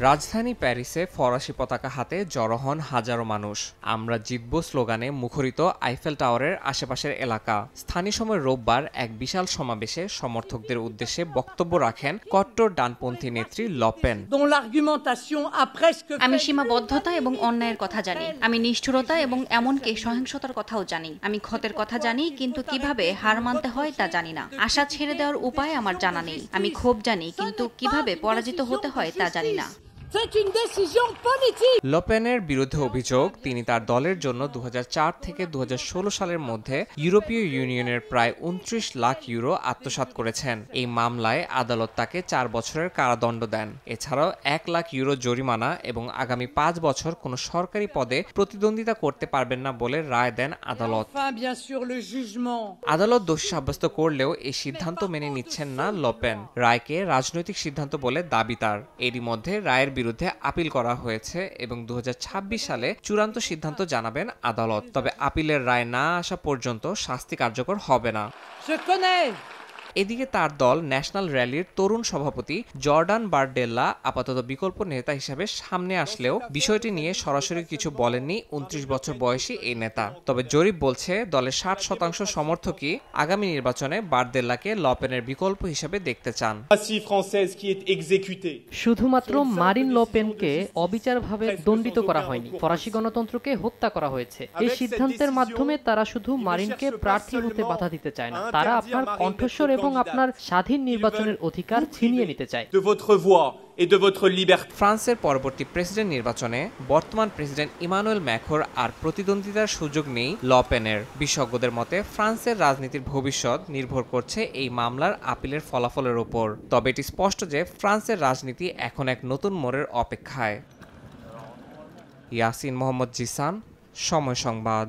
রাজধানী প্যারিসে ফরাসি পতাকা হাতে জড়ো হন হাজারো মানুষ। আমরা জিতব স্লোগানে মুখরিত আইফেল টাওয়ারের আশেপাশের এলাকা। স্থানীয় সময় রোববার এক বিশাল সমাবেশে সমর্থকদের উদ্দেশ্যে বক্তব্য রাখেন কট্টর ডানপন্থী নেত্রী লপেন। আমি সীমাবদ্ধতা এবং অন্যায়ের কথা জানি, আমি নিষ্ঠুরতা এবং এমনকি সহিংসতার কথাও জানি, আমি ক্ষতের কথা জানি, কিন্তু কিভাবে হার মানতে হয় তা জানি না। আশা ছেড়ে দেওয়ার উপায় আমার জানা নেই। আমি ক্ষোভ জানি, কিন্তু কিভাবে পরাজিত হতে হয় তা জানি না। লপেনের বিরুদ্ধে অভিযোগ, তিনি তার দলের জন্য 2004 থেকে 2016 সালের মধ্যে ইউরোপীয় ইউনিয়নের প্রায় 29 লাখ ইউরো আত্মসাৎ করেছেন। এই মামলায় আদালত তাকে 4 বছরের কারাদণ্ড দেন। এছাড়াও 1 লাখ ইউরো জরিমানা এবং আগামী 5 বছর কোনো সরকারি পদে প্রতিদ্বন্দ্বিতা করতে পারবেন না বলে রায় দেন আদালত। আদালত দোষী সাব্যস্ত করলেও এই সিদ্ধান্ত মেনে নিচ্ছেন না লপেন। রায়কে রাজনৈতিক সিদ্ধান্ত বলে দাবি তার। এরই মধ্যে রায়ের বিরুদ্ধে আপিল করা হয়েছে এবং 2026 সালে চূড়ান্ত সিদ্ধান্ত জানাবেন আদালত। তবে আপিলের রায় না আসা পর্যন্ত শাস্তি কার্যকর হবে না। এদিকে তার দল ন্যাশনাল র্যালির তরুণ সভাপতি জর্ডান বারডেল্লা আপাতত বিকল্প নেতা হিসেবে সামনে আসলেও বিষয়টি নিয়ে সরাসরি কিছু বলেননি 29 বছর বয়সী এই নেতা। তবে জরিপ বলছে দলের 60% সমর্থকই আগামী নির্বাচনে বারডেল্লাকে লপেনের বিকল্প হিসেবে দেখতে চান। শুধুমাত্র মারিন লোপেনকে অবিচারভাবে দণ্ডিত করা হয়নি, ফরাসি গণতন্ত্রকে হত্যা করা হয়েছে। এই সিদ্ধান্তের মাধ্যমে তারা শুধু মারিনকে প্রার্থী হতে বাধা দিতে চায় না, তারা আপনার কণ্ঠস্বর এবং আপনার স্বাধীন নির্বাচনের অধিকার ছিনিয়ে নিতে চায়। ফ্রান্সের পরবর্তী প্রেসিডেন্ট নির্বাচনে বর্তমান প্রেসিডেন্ট ইমানুয়েল ম্যাখোর আর প্রতিদ্বন্দ্বিতার সুযোগ নেই লপেনের। বিশেষজ্ঞদের মতে ফ্রান্সের রাজনীতির ভবিষ্যৎ নির্ভর করছে এই মামলার আপিলের ফলাফলের উপর। তবে এটি স্পষ্ট যে ফ্রান্সের রাজনীতি এখন এক নতুন মোড়ের অপেক্ষায়। ইয়াসিন মোহাম্মদ জিসান, সময় সংবাদ।